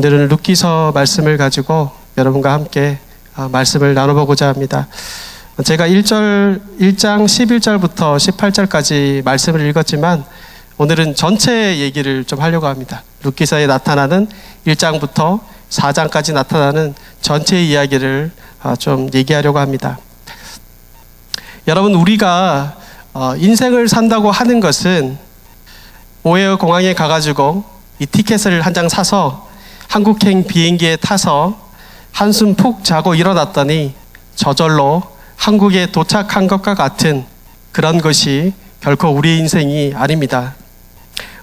오늘은 룻기서 말씀을 가지고 여러분과 함께 말씀을 나눠보고자 합니다. 제가 1장 11절부터 18절까지 말씀을 읽었지만 오늘은 전체 얘기를 좀 하려고 합니다. 룻기서에 나타나는 1장부터 4장까지 나타나는 전체 이야기를 좀 얘기하려고 합니다. 여러분, 우리가 인생을 산다고 하는 것은 오헤어 공항에 가가지고 이 티켓을 한 장 사서 한국행 비행기에 타서 한숨 푹 자고 일어났더니 저절로 한국에 도착한 것과 같은 그런 것이 결코 우리의 인생이 아닙니다.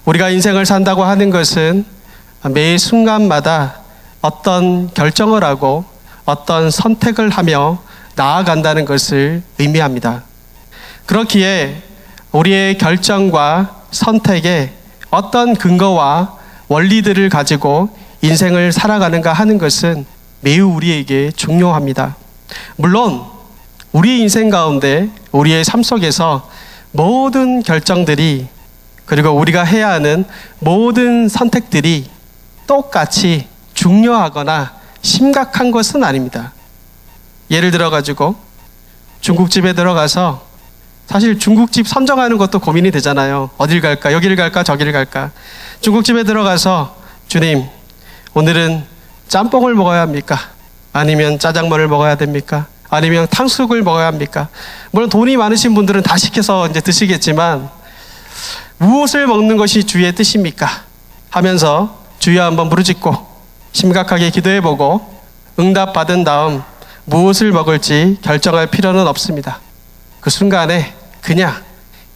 우리가 인생을 산다고 하는 것은 매 순간마다 어떤 결정을 하고 어떤 선택을 하며 나아간다는 것을 의미합니다. 그렇기에 우리의 결정과 선택에 어떤 근거와 원리들을 가지고 인생을 살아가는가 하는 것은 매우 우리에게 중요합니다. 물론 우리의 인생 가운데 우리의 삶 속에서 모든 결정들이 그리고 우리가 해야 하는 모든 선택들이 똑같이 중요하거나 심각한 것은 아닙니다. 예를 들어 가지고 중국집에 들어가서 사실 중국집 선정하는 것도 고민이 되잖아요. 어딜 갈까? 여기를 갈까? 저기를 갈까? 중국집에 들어가서 주님, 오늘은 짬뽕을 먹어야 합니까? 아니면 짜장면을 먹어야 됩니까? 아니면 탕수육을 먹어야 합니까? 물론 돈이 많으신 분들은 다 시켜서 이제 드시겠지만 무엇을 먹는 것이 주의 뜻입니까? 하면서 주여 한번 부르짖고 심각하게 기도해보고 응답받은 다음 무엇을 먹을지 결정할 필요는 없습니다. 그 순간에 그냥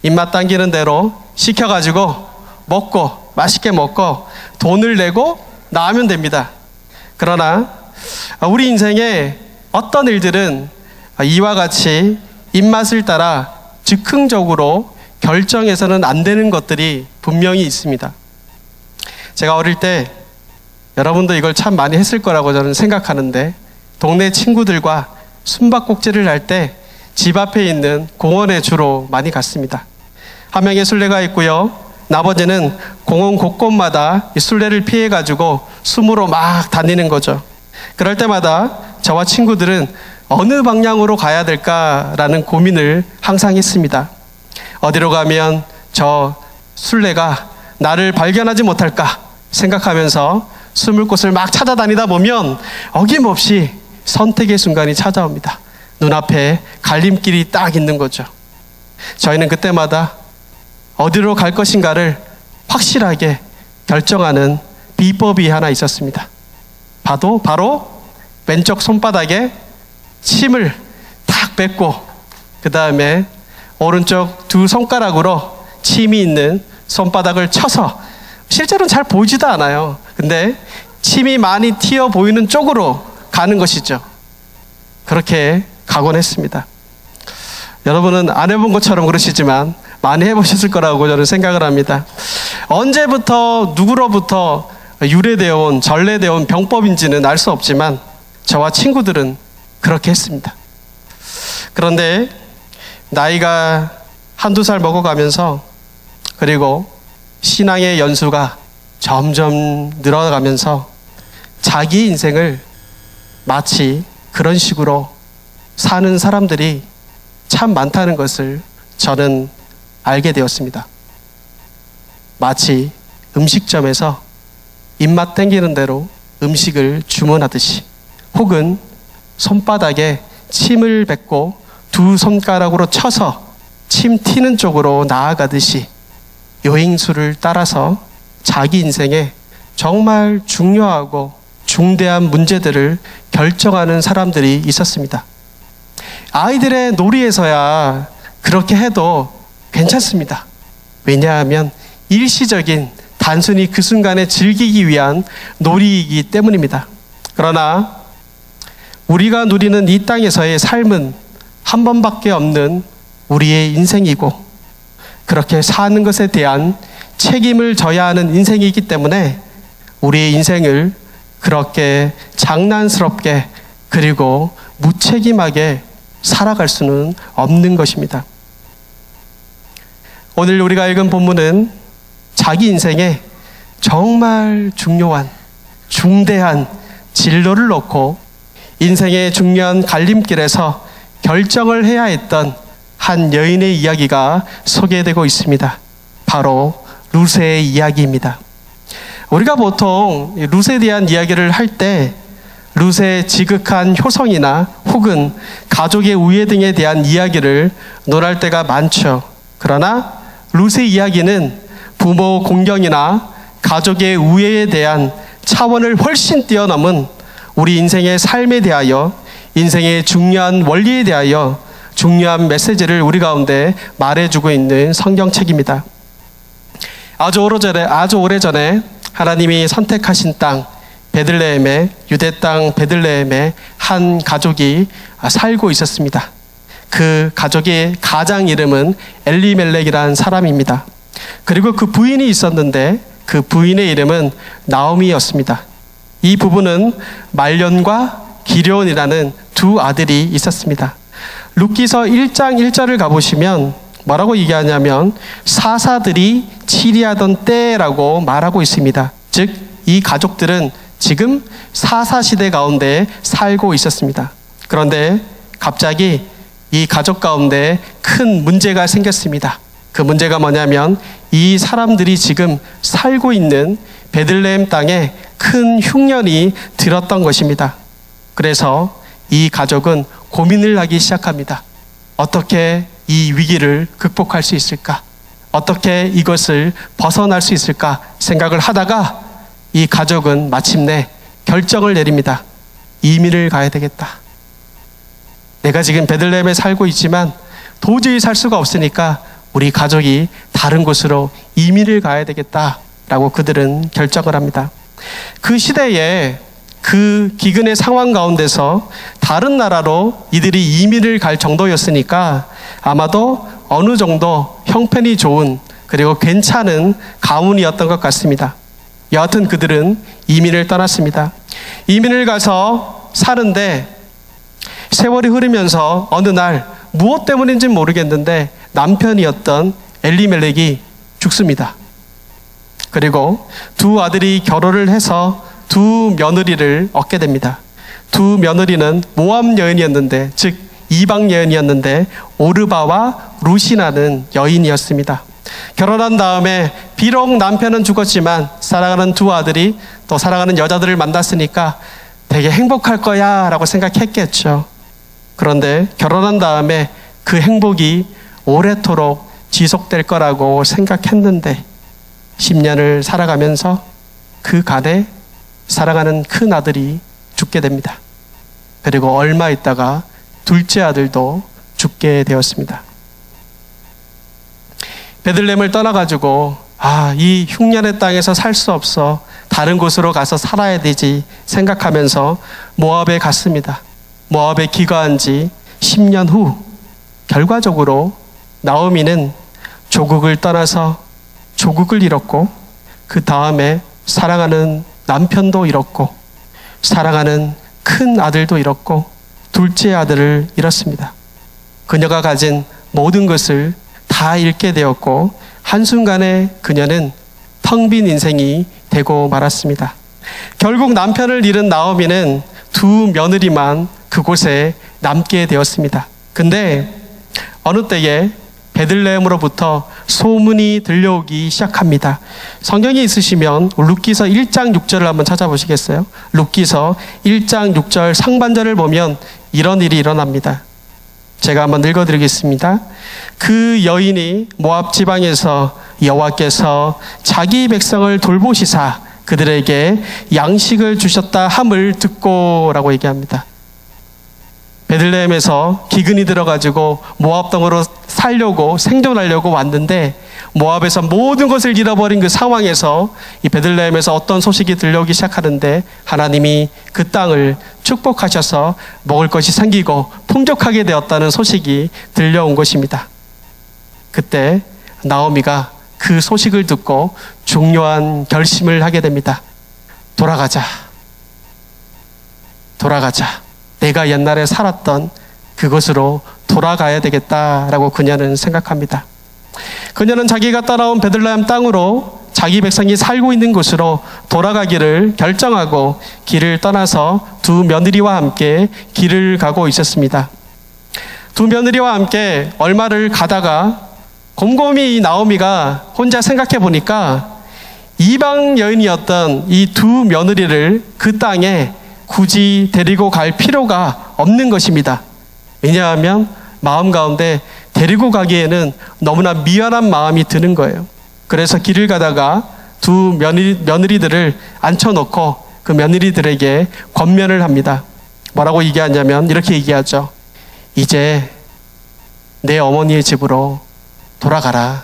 입맛 당기는 대로 시켜가지고 먹고 맛있게 먹고 돈을 내고 나오면 됩니다. 그러나 우리 인생에 어떤 일들은 이와 같이 입맛을 따라 즉흥적으로 결정해서는 안 되는 것들이 분명히 있습니다. 제가 어릴 때 여러분도 이걸 참 많이 했을 거라고 저는 생각하는데 동네 친구들과 숨바꼭질을 할 때 집 앞에 있는 공원에 주로 많이 갔습니다. 한 명의 술래가 있고요. 나머지는 공원 곳곳마다 이 술래를 피해가지고 숨으로 막 다니는 거죠. 그럴 때마다 저와 친구들은 어느 방향으로 가야 될까라는 고민을 항상 했습니다. 어디로 가면 저 술래가 나를 발견하지 못할까 생각하면서 숨을 곳을 막 찾아다니다 보면 어김없이 선택의 순간이 찾아옵니다. 눈앞에 갈림길이 딱 있는 거죠. 저희는 그때마다 어디로 갈 것인가를 확실하게 결정하는 비법이 하나 있었습니다. 바로 왼쪽 손바닥에 침을 탁 뱉고 그 다음에 오른쪽 두 손가락으로 침이 있는 손바닥을 쳐서 실제로는 잘 보이지도 않아요. 근데 침이 많이 튀어 보이는 쪽으로 가는 것이죠. 그렇게 가곤 했습니다. 여러분은 안 해본 것처럼 그러시지만 많이 해보셨을 거라고 저는 생각을 합니다. 언제부터 누구로부터 유래되어 온 전래되어 온 병법인지는 알 수 없지만 저와 친구들은 그렇게 했습니다. 그런데 나이가 한두 살 먹어가면서 그리고 신앙의 연수가 점점 늘어가면서 자기 인생을 마치 그런 식으로 사는 사람들이 참 많다는 것을 저는 알게 되었습니다. 마치 음식점에서 입맛 땡기는 대로 음식을 주문하듯이 혹은 손바닥에 침을 뱉고 두 손가락으로 쳐서 침 튀는 쪽으로 나아가듯이 요행수를 따라서 자기 인생에 정말 중요하고 중대한 문제들을 결정하는 사람들이 있었습니다. 아이들의 놀이에서야 그렇게 해도 괜찮습니다. 왜냐하면 일시적인 단순히 그 순간에 즐기기 위한 놀이이기 때문입니다. 그러나 우리가 누리는 이 땅에서의 삶은 한 번밖에 없는 우리의 인생이고 그렇게 사는 것에 대한 책임을 져야 하는 인생이기 때문에 우리의 인생을 그렇게 장난스럽게 그리고 무책임하게 살아갈 수는 없는 것입니다. 오늘 우리가 읽은 본문은 자기 인생에 정말 중요한 중대한 진로를 놓고 인생의 중요한 갈림길에서 결정을 해야 했던 한 여인의 이야기가 소개되고 있습니다. 바로 룻의 이야기입니다. 우리가 보통 룻에 대한 이야기를 할 때 룻의 지극한 효성이나 혹은 가족의 우애 등에 대한 이야기를 논할 때가 많죠. 그러나 룻의 이야기는 부모 공경이나 가족의 우애에 대한 차원을 훨씬 뛰어넘은 우리 인생의 삶에 대하여, 인생의 중요한 원리에 대하여 중요한 메시지를 우리 가운데 말해주고 있는 성경책입니다. 아주 오래전에 하나님이 선택하신 땅 베들레헴에, 유대 땅 베들레헴에 한 가족이 살고 있었습니다. 그 가족의 가장 이름은 엘리멜렉이라는 사람입니다. 그리고 그 부인이 있었는데 그 부인의 이름은 나오미였습니다. 이 부부는 말년과 기럧이라는 두 아들이 있었습니다. 룻기서 1장 1절을 가보시면 뭐라고 얘기하냐면 사사들이 치리하던 때라고 말하고 있습니다. 즉 이 가족들은 지금 사사시대 가운데 살고 있었습니다. 그런데 갑자기 이 가족 가운데 큰 문제가 생겼습니다. 그 문제가 뭐냐면 이 사람들이 지금 살고 있는 베들레헴 땅에 큰 흉년이 들었던 것입니다. 그래서 이 가족은 고민을 하기 시작합니다. 어떻게 이 위기를 극복할 수 있을까? 어떻게 이것을 벗어날 수 있을까? 생각을 하다가 이 가족은 마침내 결정을 내립니다. 이민을 가야 되겠다. 내가 지금 베들레헴에 살고 있지만 도저히 살 수가 없으니까 우리 가족이 다른 곳으로 이민을 가야 되겠다라고 그들은 결정을 합니다. 그 시대에 그 기근의 상황 가운데서 다른 나라로 이들이 이민을 갈 정도였으니까 아마도 어느 정도 형편이 좋은 그리고 괜찮은 가문이었던 것 같습니다. 여하튼 그들은 이민을 떠났습니다. 이민을 가서 사는데 세월이 흐르면서 어느 날 무엇 때문인지 모르겠는데 남편이었던 엘리멜렉이 죽습니다. 그리고 두 아들이 결혼을 해서 두 며느리를 얻게 됩니다. 두 며느리는 모압 여인이었는데, 즉 이방 여인이었는데 오르바와 룻이라는 여인이었습니다. 결혼한 다음에 비록 남편은 죽었지만 사랑하는 두 아들이 또 사랑하는 여자들을 만났으니까 되게 행복할 거야 라고 생각했겠죠. 그런데 결혼한 다음에 그 행복이 오래도록 지속될 거라고 생각했는데 10년을 살아가면서 그 간에 사랑하는 큰 아들이 죽게 됩니다. 그리고 얼마 있다가 둘째 아들도 죽게 되었습니다. 베들레헴을 떠나가지고 이 흉년의 땅에서 살 수 없어 다른 곳으로 가서 살아야 되지 생각하면서 모압에 갔습니다. 모압에 귀가한 지 10년 후 결과적으로 나오미는 조국을 떠나서 조국을 잃었고 그 다음에 사랑하는 남편도 잃었고 사랑하는 큰 아들도 잃었고 둘째 아들을 잃었습니다. 그녀가 가진 모든 것을 다 잃게 되었고 한순간에 그녀는 텅 빈 인생이 되고 말았습니다. 결국 남편을 잃은 나오미는 두 며느리만 그곳에 남게 되었습니다. 근데 어느 때에 베들레헴으로부터 소문이 들려오기 시작합니다. 성경에 있으시면 룻기서 1장 6절을 한번 찾아보시겠어요? 룻기서 1장 6절 상반절을 보면 이런 일이 일어납니다. 제가 한번 읽어드리겠습니다. 그 여인이 모압 지방에서 여호와께서 자기 백성을 돌보시사 그들에게 양식을 주셨다 함을 듣고 라고 얘기합니다. 베들레헴에서 기근이 들어가지고 모압 땅으로 살려고 생존하려고 왔는데 모압에서 모든 것을 잃어버린 그 상황에서 이 베들레헴에서 어떤 소식이 들려오기 시작하는데 하나님이 그 땅을 축복하셔서 먹을 것이 생기고 풍족하게 되었다는 소식이 들려온 것입니다. 그때 나오미가 그 소식을 듣고 중요한 결심을 하게 됩니다. 돌아가자. 내가 옛날에 살았던 그곳으로 돌아가야 되겠다라고 그녀는 생각합니다. 그녀는 자기가 떠나온 베들레헴 땅으로 자기 백성이 살고 있는 곳으로 돌아가기를 결정하고 길을 떠나서 두 며느리와 함께 길을 가고 있었습니다. 두 며느리와 함께 얼마를 가다가 곰곰이 이 나오미가 혼자 생각해 보니까 이방 여인이었던 이 두 며느리를 그 땅에 굳이 데리고 갈 필요가 없는 것입니다. 왜냐하면 마음 가운데 데리고 가기에는 너무나 미안한 마음이 드는 거예요. 그래서 길을 가다가 두 며느리들을 앉혀놓고 그 며느리들에게 권면을 합니다. 뭐라고 얘기하냐면 이렇게 얘기하죠. 이제 내 어머니의 집으로 돌아가라.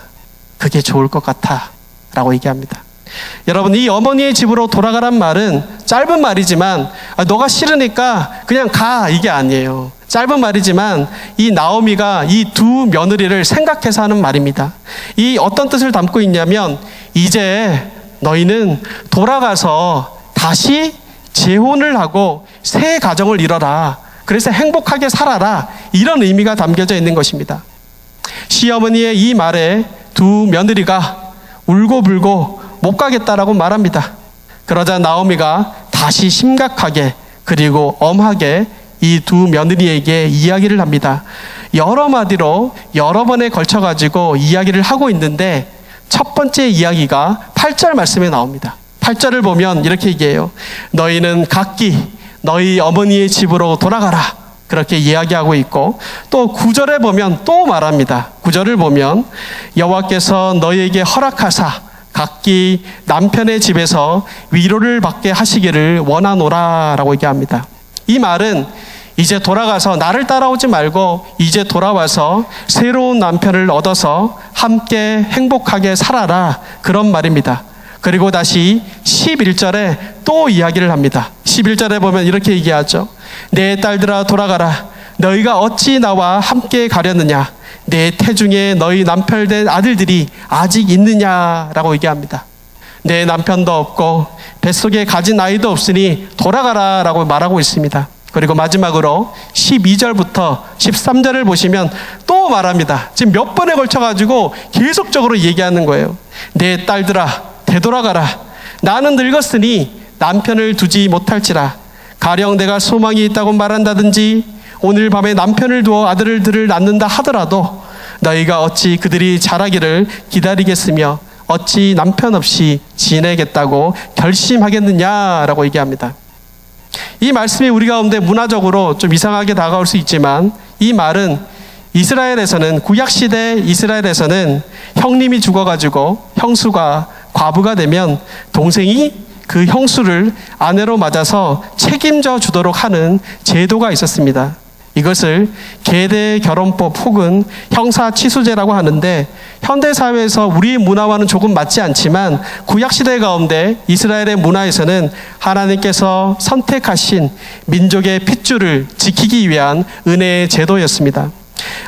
그게 좋을 것 같아. 라고 얘기합니다. 여러분, 이 어머니의 집으로 돌아가란 말은 짧은 말이지만 너가 싫으니까 그냥 가, 이게 아니에요. 짧은 말이지만 이 나오미가 이 두 며느리를 생각해서 하는 말입니다. 이 어떤 뜻을 담고 있냐면 이제 너희는 돌아가서 다시 재혼을 하고 새 가정을 이뤄라. 그래서 행복하게 살아라. 이런 의미가 담겨져 있는 것입니다. 시어머니의 이 말에 두 며느리가 울고불고 못 가겠다라고 말합니다. 그러자 나오미가 다시 심각하게 그리고 엄하게 이 두 며느리에게 이야기를 합니다. 여러 마디로 여러 번에 걸쳐가지고 이야기를 하고 있는데 첫 번째 이야기가 8절 말씀에 나옵니다. 8절을 보면 이렇게 얘기해요. 너희는 각기 너희 어머니의 집으로 돌아가라. 그렇게 이야기하고 있고 또 9절에 보면 또 말합니다. 9절을 보면 여호와께서 너희에게 허락하사 각기 남편의 집에서 위로를 받게 하시기를 원하노라 라고 얘기합니다. 이 말은 이제 돌아가서 나를 따라오지 말고 이제 돌아와서 새로운 남편을 얻어서 함께 행복하게 살아라, 그런 말입니다. 그리고 다시 11절에 또 이야기를 합니다. 11절에 보면 이렇게 얘기하죠. 내 딸들아 돌아가라. 너희가 어찌 나와 함께 가려느냐. 내 태중에 너희 남편 된 아들들이 아직 있느냐라고 얘기합니다. 내 남편도 없고 뱃속에 가진 아이도 없으니 돌아가라 라고 말하고 있습니다. 그리고 마지막으로 12절부터 13절을 보시면 또 말합니다. 지금 몇 번에 걸쳐가지고 계속적으로 얘기하는 거예요. 내 딸들아 되돌아가라. 나는 늙었으니 남편을 두지 못할지라. 가령 내가 소망이 있다고 말한다든지 오늘 밤에 남편을 두어 아들들을 낳는다 하더라도 너희가 어찌 그들이 자라기를 기다리겠으며 어찌 남편 없이 지내겠다고 결심하겠느냐라고 얘기합니다. 이 말씀이 우리 가운데 문화적으로 좀 이상하게 다가올 수 있지만 이 말은 이스라엘에서는, 구약시대 이스라엘에서는 형님이 죽어가지고 형수가 과부가 되면 동생이 그 형수를 아내로 맞아서 책임져 주도록 하는 제도가 있었습니다. 이것을 계대 결혼법 혹은 형사치수제라고 하는데 현대사회에서 우리의 문화와는 조금 맞지 않지만 구약시대 가운데 이스라엘의 문화에서는 하나님께서 선택하신 민족의 핏줄을 지키기 위한 은혜의 제도였습니다.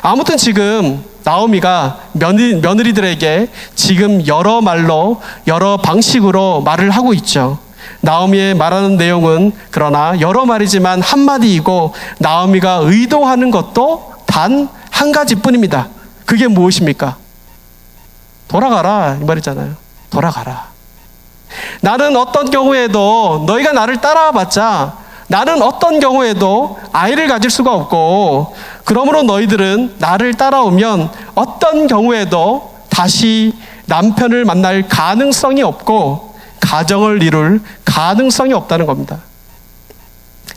아무튼 지금 나오미가 며느리들에게 지금 여러 말로 여러 방식으로 말을 하고 있죠. 나오미의 말하는 내용은 그러나 여러 말이지만 한마디이고 나오미가 의도하는 것도 단 한 가지뿐입니다. 그게 무엇입니까? 돌아가라 이 말이잖아요. 돌아가라. 나는 어떤 경우에도 너희가 나를 따라와봤자 나는 어떤 경우에도 아이를 가질 수가 없고 그러므로 너희들은 나를 따라오면 어떤 경우에도 다시 남편을 만날 가능성이 없고 가정을 이룰 가능성이 없다는 겁니다.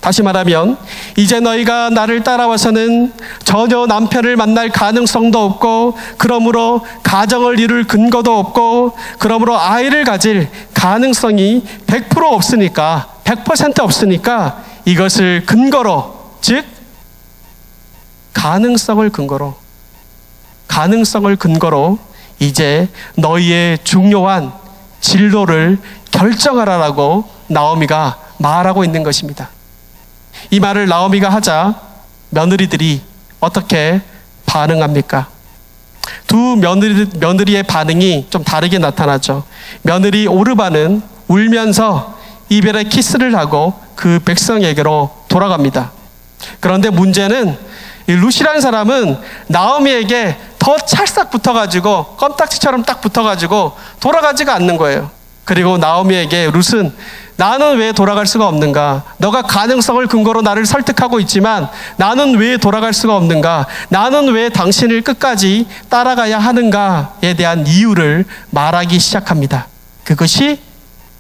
다시 말하면 이제 너희가 나를 따라와서는 전혀 남편을 만날 가능성도 없고 그러므로 가정을 이룰 근거도 없고 그러므로 아이를 가질 가능성이 100% 없으니까 100% 없으니까 이것을 근거로 즉 가능성을 근거로 이제 너희의 중요한 진로를 결정하라라고 나오미가 말하고 있는 것입니다. 이 말을 나오미가 하자 며느리들이 어떻게 반응합니까? 두 며느리의 반응이 좀 다르게 나타나죠. 며느리 오르바는 울면서 이별의 키스를 하고 그 백성에게로 돌아갑니다. 그런데 문제는 이 룻이라는 사람은 나오미에게 더 찰싹 붙어가지고 껌딱지처럼 딱 붙어가지고 돌아가지가 않는 거예요. 그리고 나오미에게 룻은 나는 왜 돌아갈 수가 없는가? 너가 가능성을 근거로 나를 설득하고 있지만 나는 왜 돌아갈 수가 없는가? 나는 왜 당신을 끝까지 따라가야 하는가에 대한 이유를 말하기 시작합니다. 그것이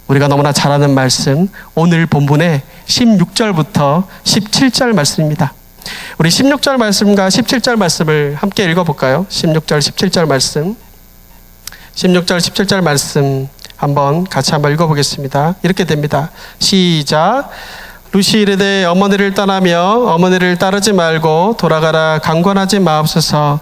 우리가 너무나 잘 아는 말씀, 오늘 본문의 16절부터 17절 말씀입니다. 우리 16절 말씀과 17절 말씀을 함께 읽어볼까요? 16절, 17절 말씀. 16절, 17절 말씀 같이 한번 읽어보겠습니다. 이렇게 됩니다. 시작. 룻이 이르되 어머니를 떠나며 어머니를 따르지 말고 돌아가라 강권하지 마옵소서.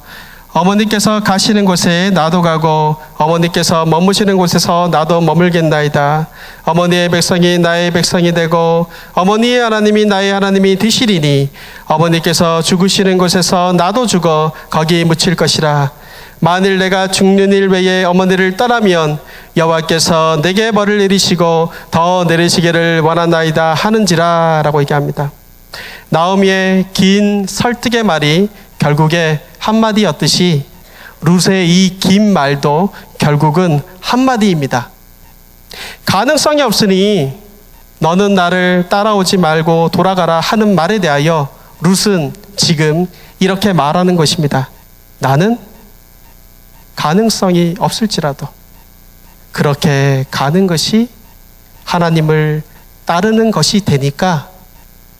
어머니께서 가시는 곳에 나도 가고 어머니께서 머무시는 곳에서 나도 머물겠나이다. 어머니의 백성이 나의 백성이 되고 어머니의 하나님이 나의 하나님이 되시리니 어머니께서 죽으시는 곳에서 나도 죽어 거기 묻힐 것이라. 만일 내가 죽는 일 외에 어머니를 떠나면 여호와께서 내게 벌을 내리시고 더 내리시기를 원하나이다 하는지라 라고 얘기합니다. 나오미의 긴 설득의 말이 결국에 한마디였듯이 룻의 이 긴 말도 결국은 한마디입니다. 가능성이 없으니 너는 나를 따라오지 말고 돌아가라 하는 말에 대하여 룻은 지금 이렇게 말하는 것입니다. 나는 가능성이 없을지라도 그렇게 가는 것이 하나님을 따르는 것이 되니까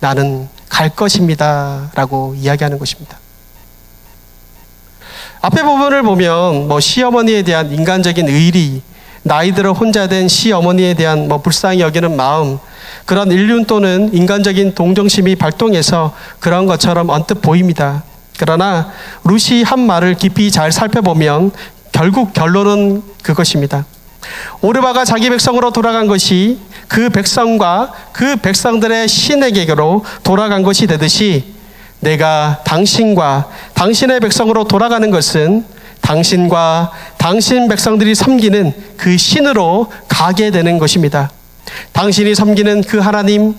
나는 갈 것입니다 라고 이야기하는 것입니다. 앞에 부분을 보면 시어머니에 대한 인간적인 의리, 나이 들어 혼자 된 시어머니에 대한 불쌍히 여기는 마음, 그런 인륜 또는 인간적인 동정심이 발동해서 그런 것처럼 언뜻 보입니다. 그러나 룻이 한 말을 깊이 잘 살펴보면 결국 결론은 그것입니다. 오르바가 자기 백성으로 돌아간 것이 그 백성과 그 백성들의 신에게로 돌아간 것이 되듯이 내가 당신과 당신의 백성으로 돌아가는 것은 당신과 당신 백성들이 섬기는 그 신으로 가게 되는 것입니다. 당신이 섬기는 그 하나님,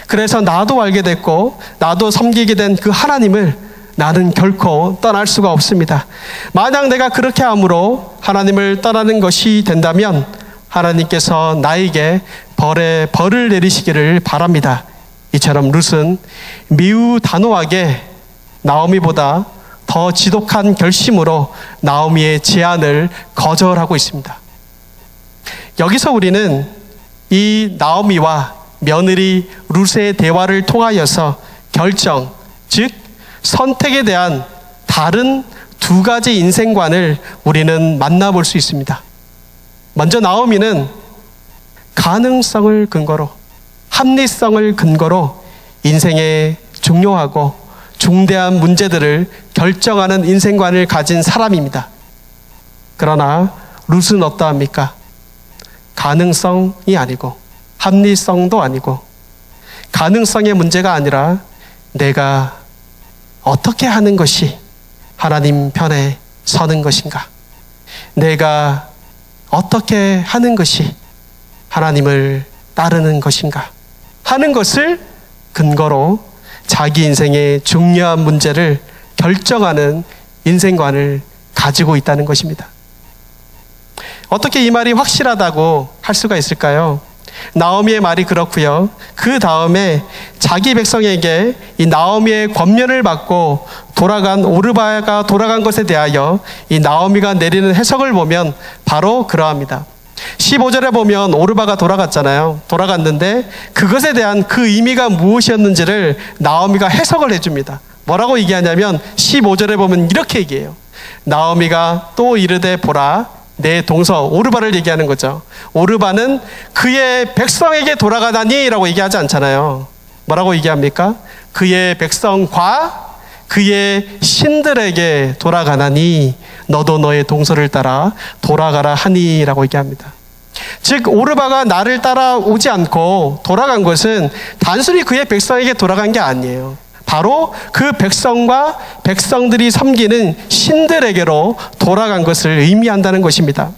그래서 나도 알게 됐고 나도 섬기게 된 그 하나님을 나는 결코 떠날 수가 없습니다. 만약 내가 그렇게 함으로 하나님을 떠나는 것이 된다면 하나님께서 나에게 벌을 내리시기를 바랍니다. 이처럼 룻은 매우 단호하게 나오미보다 더 지독한 결심으로 나오미의 제안을 거절하고 있습니다. 여기서 우리는 이 나오미와 며느리 룻의 대화를 통하여서 결정, 즉 선택에 대한 다른 두 가지 인생관을 우리는 만나볼 수 있습니다. 먼저 나오미는 가능성을 근거로, 합리성을 근거로 인생의 중요하고 중대한 문제들을 결정하는 인생관을 가진 사람입니다. 그러나 룻은 어떠합니까? 가능성이 아니고 합리성도 아니고 가능성의 문제가 아니라 내가 어떻게 하는 것이 하나님 편에 서는 것인가? 내가 어떻게 하는 것이 하나님을 따르는 것인가? 하는 것을 근거로 자기 인생의 중요한 문제를 결정하는 인생관을 가지고 있다는 것입니다. 어떻게 이 말이 확실하다고 할 수가 있을까요? 나오미의 말이 그렇고요. 그 다음에 자기 백성에게 이 나오미의 권면을 받고 돌아간 오르바가 돌아간 것에 대하여 이 나오미가 내리는 해석을 보면 바로 그러합니다. 15절에 보면 오르바가 돌아갔잖아요. 돌아갔는데 그것에 대한 그 의미가 무엇이었는지를 나오미가 해석을 해줍니다. 뭐라고 얘기하냐면 15절에 보면 이렇게 얘기해요. 나오미가 또 이르되 보라 내 동서, 오르바를 얘기하는 거죠. 오르바는 그의 백성에게 돌아가다니 라고 얘기하지 않잖아요. 뭐라고 얘기합니까? 그의 백성과 그의 신들에게 돌아가나니 너도 너의 동서를 따라 돌아가라 하니 라고 얘기합니다. 즉 오르바가 나를 따라오지 않고 돌아간 것은 단순히 그의 백성에게 돌아간 게 아니에요. 바로 그 백성과 백성들이 섬기는 신들에게로 돌아간 것을 의미한다는 것입니다.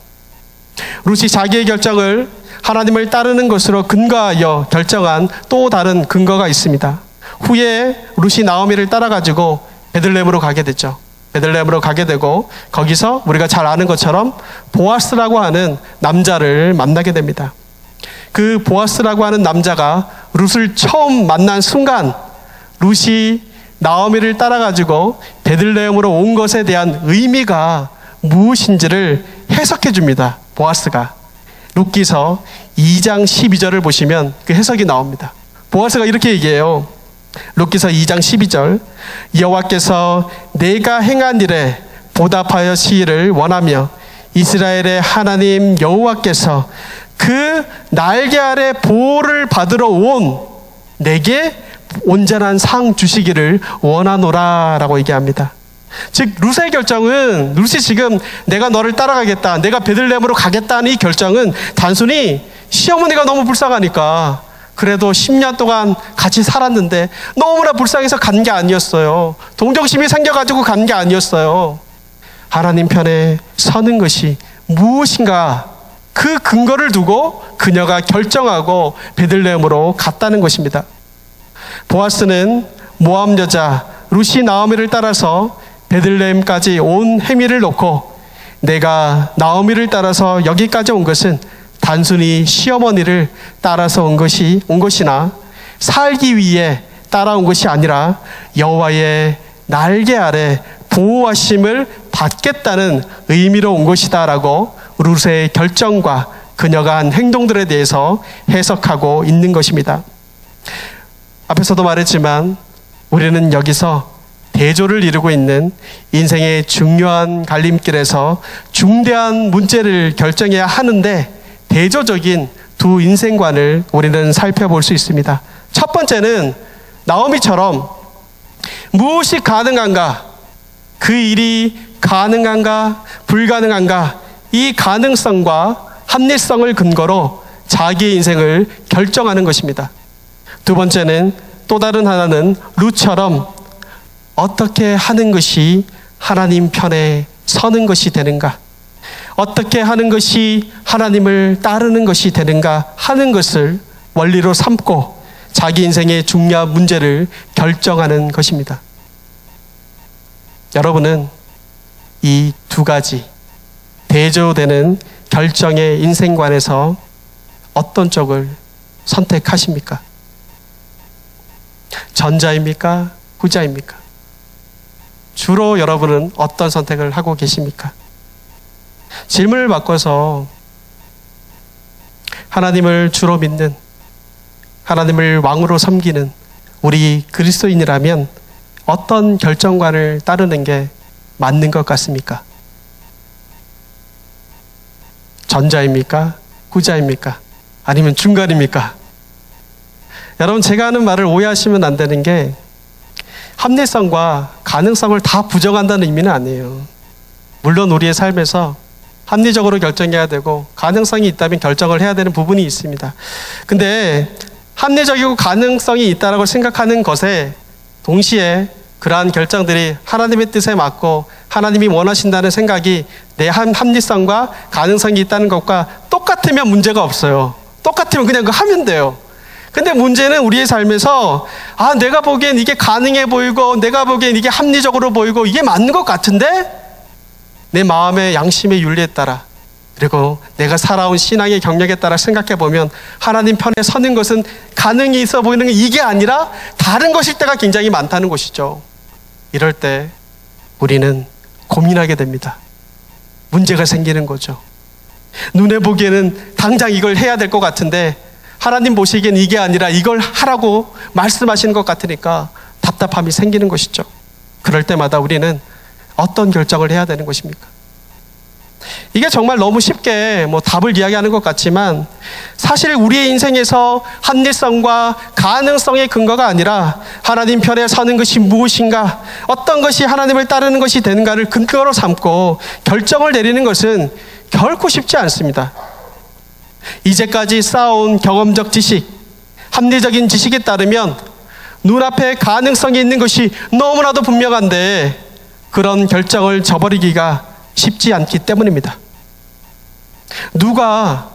룻이 자기의 결정을 하나님을 따르는 것으로 근거하여 결정한 또 다른 근거가 있습니다. 후에 룻이 나오미를 따라가지고 베들레헴으로 가게 됐죠. 베들레헴으로 가게 되고 거기서 우리가 잘 아는 것처럼 보아스라고 하는 남자를 만나게 됩니다. 그 보아스라고 하는 남자가 룻을 처음 만난 순간 룻이 나오미를 따라가지고 베들레헴으로 온 것에 대한 의미가 무엇인지를 해석해 줍니다. 보아스가. 룻기서 2장 12절을 보시면 그 해석이 나옵니다. 보아스가 이렇게 얘기해요. 룻기서 2장 12절, 여호와께서 내가 행한 일에 보답하시기를 원하며 이스라엘의 하나님 여호와께서 그 날개 아래 보호를 받으러 온 내게 온전한 상 주시기를 원하노라 라고 얘기합니다. 즉 룻의 결정은, 룻이 지금 내가 너를 따라가겠다, 내가 베들레헴으로 가겠다는 이 결정은 단순히 시어머니가 너무 불쌍하니까 그래도 10년 동안 같이 살았는데 너무나 불쌍해서 간 게 아니었어요. 동정심이 생겨가지고 간 게 아니었어요. 하나님 편에 서는 것이 무엇인가, 그 근거를 두고 그녀가 결정하고 베들레헴으로 갔다는 것입니다. 보아스는 모압 여자 룻이 나오미를 따라서 베들레헴까지 온 행위를 놓고 내가 나오미를 따라서 여기까지 온 것은 단순히 시어머니를 따라서 온 것이나 살기 위해 따라온 것이 아니라 여호와의 날개 아래 보호하심을 받겠다는 의미로 온 것이다 라고 룻의 결정과 그녀가 한 행동들에 대해서 해석하고 있는 것입니다. 앞에서도 말했지만 우리는 여기서 대조를 이루고 있는 인생의 중요한 갈림길에서 중대한 문제를 결정해야 하는데 대조적인 두 인생관을 우리는 살펴볼 수 있습니다. 첫 번째는 나오미처럼 무엇이 가능한가, 그 일이 가능한가 불가능한가, 이 가능성과 합리성을 근거로 자기의 인생을 결정하는 것입니다. 두 번째는 또 다른 하나는 룻처럼 어떻게 하는 것이 하나님 편에 서는 것이 되는가, 어떻게 하는 것이 하나님을 따르는 것이 되는가 하는 것을 원리로 삼고 자기 인생의 중요한 문제를 결정하는 것입니다. 여러분은 이 두 가지 대조되는 결정의 인생관에서 어떤 쪽을 선택하십니까? 전자입니까? 후자입니까? 주로 여러분은 어떤 선택을 하고 계십니까? 질문을 바꿔서 하나님을 주로 믿는, 하나님을 왕으로 섬기는 우리 그리스도인이라면 어떤 결정관을 따르는 게 맞는 것 같습니까? 전자입니까? 후자입니까? 아니면 중간입니까? 여러분, 제가 하는 말을 오해하시면 안 되는 게 합리성과 가능성을 다 부정한다는 의미는 아니에요. 물론 우리의 삶에서 합리적으로 결정해야 되고 가능성이 있다면 결정을 해야 되는 부분이 있습니다. 근데 합리적이고 가능성이 있다고 생각하는 것에 동시에 그러한 결정들이 하나님의 뜻에 맞고 하나님이 원하신다는 생각이 내 합리성과 가능성이 있다는 것과 똑같으면 문제가 없어요. 똑같으면 그냥 그거 하면 돼요. 근데 문제는 우리의 삶에서 내가 보기엔 이게 가능해 보이고 내가 보기엔 이게 합리적으로 보이고 이게 맞는 것 같은데 내 마음의 양심의 윤리에 따라 그리고 내가 살아온 신앙의 경력에 따라 생각해 보면 하나님 편에 서는 것은 가능이 있어 보이는 게 이게 아니라 다른 것일 때가 굉장히 많다는 것이죠. 이럴 때 우리는 고민하게 됩니다. 문제가 생기는 거죠. 눈에 보기에는 당장 이걸 해야 될 것 같은데 하나님 보시기엔 이게 아니라 이걸 하라고 말씀하시는 것 같으니까 답답함이 생기는 것이죠. 그럴 때마다 우리는 어떤 결정을 해야 되는 것입니까? 이게 정말 너무 쉽게 답을 이야기하는 것 같지만 사실 우리의 인생에서 합리성과 가능성의 근거가 아니라 하나님 편에 서는 것이 무엇인가, 어떤 것이 하나님을 따르는 것이 되는가를 근거로 삼고 결정을 내리는 것은 결코 쉽지 않습니다. 이제까지 쌓아온 경험적 지식, 합리적인 지식에 따르면 눈앞에 가능성이 있는 것이 너무나도 분명한데 그런 결정을 저버리기가 쉽지 않기 때문입니다. 누가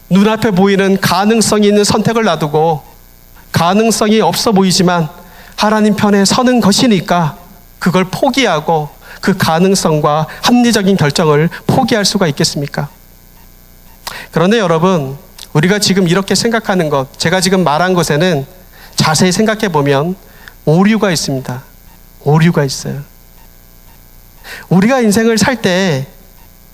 눈앞에 보이는 가능성이 있는 선택을 놔두고 가능성이 없어 보이지만 하나님 편에 서는 것이니까 그걸 포기하고 그 가능성과 합리적인 결정을 포기할 수가 있겠습니까? 그런데 여러분, 우리가 지금 이렇게 생각하는 것, 제가 지금 말한 것에는 자세히 생각해 보면 오류가 있습니다. 오류가 있어요. 우리가 인생을 살 때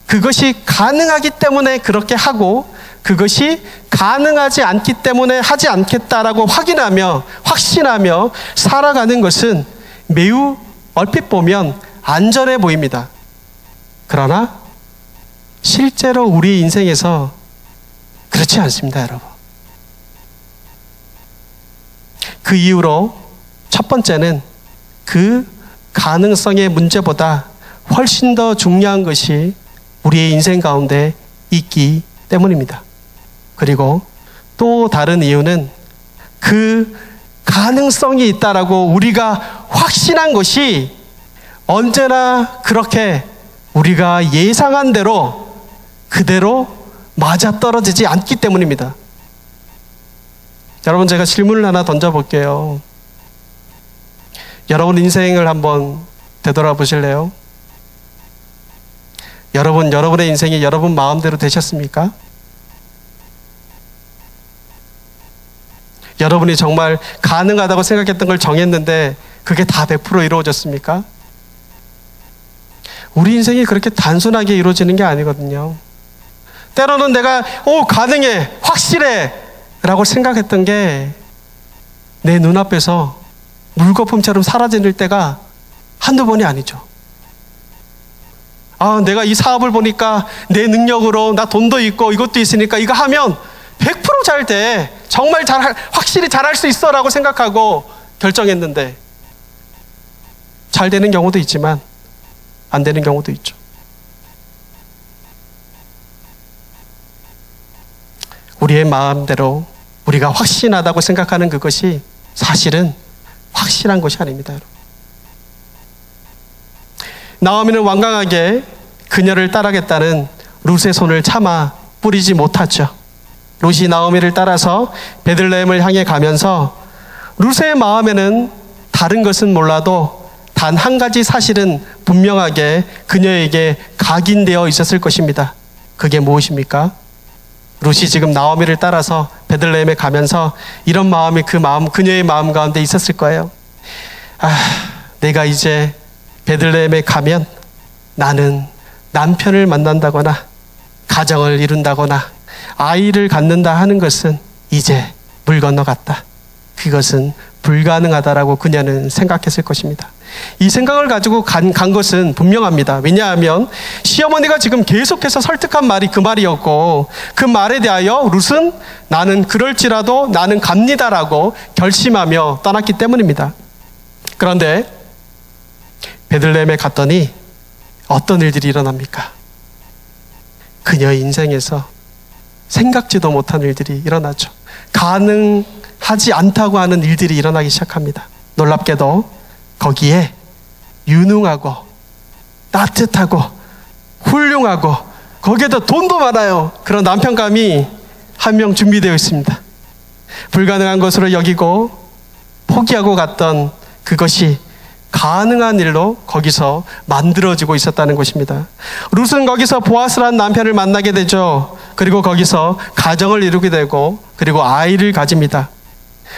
그것이 가능하기 때문에 그렇게 하고, 그것이 가능하지 않기 때문에 하지 않겠다라고 확신하며 살아가는 것은 매우 얼핏 보면 안전해 보입니다. 그러나 실제로 우리 인생에서 그렇지 않습니다, 여러분. 그 이유로 첫 번째는 그 가능성의 문제보다 훨씬 더 중요한 것이 우리의 인생 가운데 있기 때문입니다. 그리고 또 다른 이유는 그 가능성이 있다라고 우리가 확신한 것이 언제나 그렇게 우리가 예상한 대로 그대로 맞아떨어지지 않기 때문입니다. 여러분, 제가 질문을 하나 던져볼게요. 여러분 인생을 한번 되돌아보실래요? 여러분의 인생이 여러분 마음대로 되셨습니까? 여러분이 정말 가능하다고 생각했던 걸 정했는데 그게 다 100% 이루어졌습니까? 우리 인생이 그렇게 단순하게 이루어지는 게 아니거든요. 때로는 내가 가능해, 확실해 라고 생각했던 게 내 눈앞에서 물거품처럼 사라질 때가 한두 번이 아니죠. 내가 이 사업을 보니까 내 능력으로 나 돈도 있고 이것도 있으니까 이거 하면 100% 잘 돼. 정말 확실히 잘할 수 있어 라고 생각하고 결정했는데 잘 되는 경우도 있지만 안 되는 경우도 있죠. 우리의 마음대로 우리가 확신하다고 생각하는 그것이 사실은 확실한 것이 아닙니다, 여러분. 나오미는 완강하게 그녀를 따르겠다는 룻의 손을 차마 뿌리지 못하죠. 룻이 나오미를 따라서 베들레헴을 향해 가면서 룻의 마음에는 다른 것은 몰라도 단 한 가지 사실은 분명하게 그녀에게 각인되어 있었을 것입니다. 그게 무엇입니까? 룻이 지금 나오미를 따라서 베들레헴에 가면서 이런 마음이 그녀의 마음 가운데 있었을 거예요. 내가 이제 베들레헴에 가면 나는 남편을 만난다거나 가정을 이룬다거나 아이를 갖는다 하는 것은 이제 물 건너갔다. 그것은 불가능하다라고 그녀는 생각했을 것입니다. 이 생각을 가지고 간 것은 분명합니다. 왜냐하면 시어머니가 지금 계속해서 설득한 말이 그 말이었고, 그 말에 대하여 룻은 나는 그럴지라도 나는 갑니다라고 결심하며 떠났기 때문입니다. 그런데 베들레헴에 갔더니 어떤 일들이 일어납니까? 그녀의 인생에서 생각지도 못한 일들이 일어나죠. 가능하지 않다고 하는 일들이 일어나기 시작합니다. 놀랍게도 거기에 유능하고 따뜻하고 훌륭하고 거기에다 돈도 많아요. 그런 남편감이 한 명 준비되어 있습니다. 불가능한 것으로 여기고 포기하고 갔던 그것이 가능한 일로 거기서 만들어지고 있었다는 것입니다. 룻은 거기서 보아스라는 남편을 만나게 되죠. 그리고 거기서 가정을 이루게 되고 그리고 아이를 가집니다.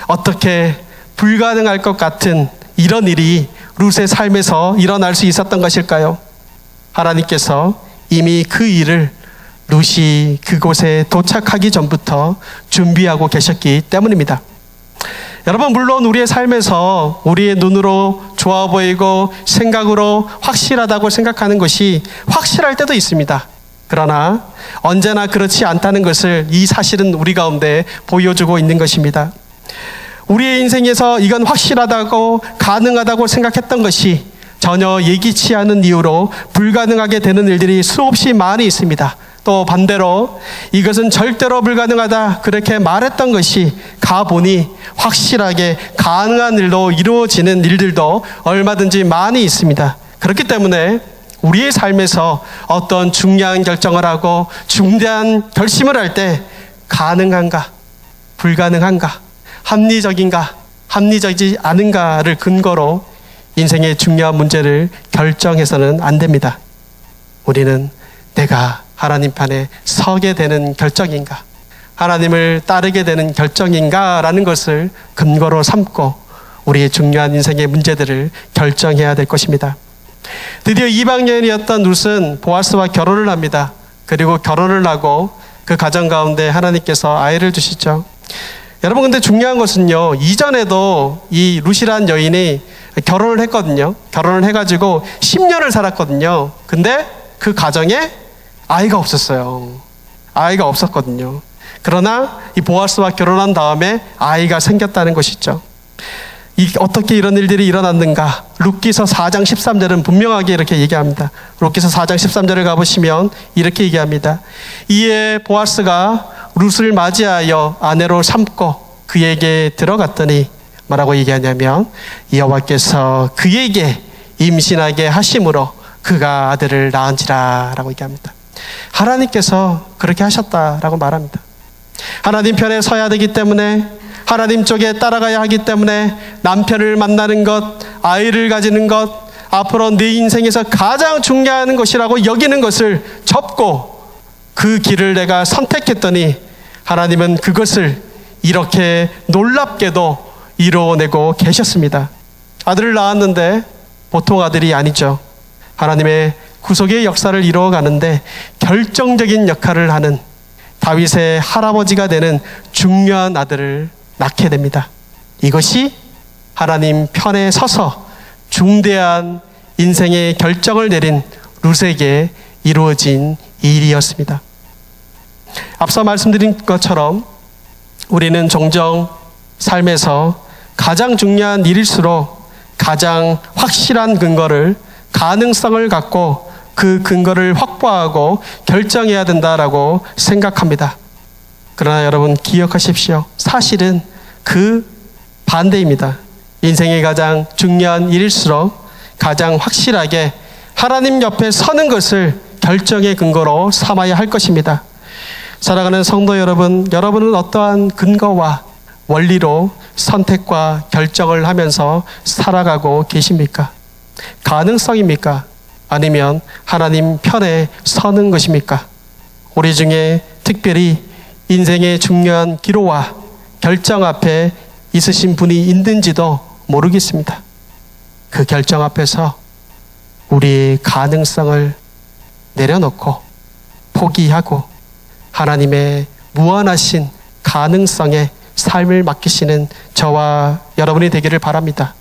어떻게 불가능할 것 같은 이런 일이 룻의 삶에서 일어날 수 있었던 것일까요? 하나님께서 이미 그 일을 룻이 그곳에 도착하기 전부터 준비하고 계셨기 때문입니다. 여러분, 물론 우리의 삶에서 우리의 눈으로 좋아 보이고 생각으로 확실하다고 생각하는 것이 확실할 때도 있습니다. 그러나 언제나 그렇지 않다는 것을 이 사실은 우리 가운데 보여주고 있는 것입니다. 우리의 인생에서 이건 확실하다고 가능하다고 생각했던 것이 전혀 예기치 않은 이유로 불가능하게 되는 일들이 수없이 많이 있습니다. 또 반대로 이것은 절대로 불가능하다 그렇게 말했던 것이 가보니 확실하게 가능한 일로 이루어지는 일들도 얼마든지 많이 있습니다. 그렇기 때문에 우리의 삶에서 어떤 중요한 결정을 하고 중대한 결심을 할 때 가능한가, 불가능한가, 합리적인가, 합리적이지 않은가를 근거로 인생의 중요한 문제를 결정해서는 안 됩니다. 우리는 내가 하나님 편에 서게 되는 결정인가, 하나님을 따르게 되는 결정인가 라는 것을 근거로 삼고 우리의 중요한 인생의 문제들을 결정해야 될 것입니다. 드디어 이방 여인이었던 룻은 보아스와 결혼을 합니다. 그리고 결혼을 하고 그 가정 가운데 하나님께서 아이를 주시죠. 여러분, 근데 중요한 것은요, 이전에도 이 룻이란 여인이 결혼을 했거든요. 결혼을 해가지고 10년을 살았거든요. 근데 그 가정에 아이가 없었어요. 아이가 없었거든요. 그러나 이 보아스와 결혼한 다음에 아이가 생겼다는 것이죠. 어떻게 이런 일들이 일어났는가? 룻기서 4장 13절은 분명하게 이렇게 얘기합니다. 룻기서 4장 13절을 가보시면 이렇게 얘기합니다. 이에 보아스가 룻을 맞이하여 아내로 삼고 그에게 들어갔더니 뭐라고 얘기하냐면, 여호와께서 그에게 임신하게 하심으로 그가 아들을 낳은지라 라고 얘기합니다. 하나님께서 그렇게 하셨다라고 말합니다. 하나님 편에 서야 되기 때문에, 하나님 쪽에 따라가야 하기 때문에 남편을 만나는 것, 아이를 가지는 것, 앞으로 내 인생에서 가장 중요한 것이라고 여기는 것을 접고 그 길을 내가 선택했더니 하나님은 그것을 이렇게 놀랍게도 이루어내고 계셨습니다. 아들을 낳았는데 보통 아들이 아니죠. 하나님의 구속의 역사를 이루어가는데 결정적인 역할을 하는 다윗의 할아버지가 되는 중요한 아들을 낳게 됩니다. 이것이 하나님 편에 서서 중대한 인생의 결정을 내린 룻에게 이루어진 일이었습니다. 앞서 말씀드린 것처럼 우리는 종종 삶에서 가장 중요한 일일수록 가장 확실한 근거를, 가능성을 갖고 그 근거를 확보하고 결정해야 된다라고 생각합니다. 그러나 여러분 기억하십시오. 사실은 그 반대입니다. 인생의 가장 중요한 일일수록 가장 확실하게 하나님 옆에 서는 것을 결정의 근거로 삼아야 할 것입니다. 사랑하는 성도 여러분, 여러분은 어떠한 근거와 원리로 선택과 결정을 하면서 살아가고 계십니까? 가능성입니까? 아니면 하나님 편에 서는 것입니까? 우리 중에 특별히 인생의 중요한 기로와 결정 앞에 있으신 분이 있는지도 모르겠습니다. 그 결정 앞에서 우리의 가능성을 내려놓고 포기하고 하나님의 무한하신 가능성에 삶을 맡기시는 저와 여러분이 되기를 바랍니다.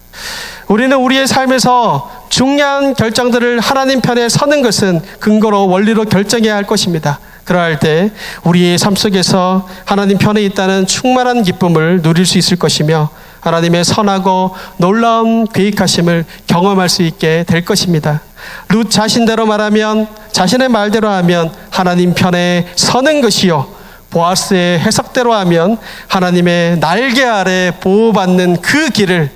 우리는 우리의 삶에서 중요한 결정들을 하나님 편에 서는 것은 근거로 원리로 결정해야 할 것입니다. 그러할 때 우리의 삶 속에서 하나님 편에 있다는 충만한 기쁨을 누릴 수 있을 것이며 하나님의 선하고 놀라운 계획하심을 경험할 수 있게 될 것입니다. 룻 자신대로 말하면, 자신의 말대로 하면 하나님 편에 서는 것이요, 보아스의 해석대로 하면 하나님의 날개 아래 보호받는 그 길을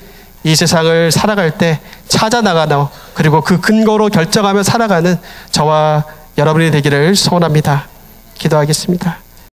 이 세상을 살아갈 때 찾아나가는, 그리고 그 근거로 결정하며 살아가는 저와 여러분이 되기를 소원합니다. 기도하겠습니다.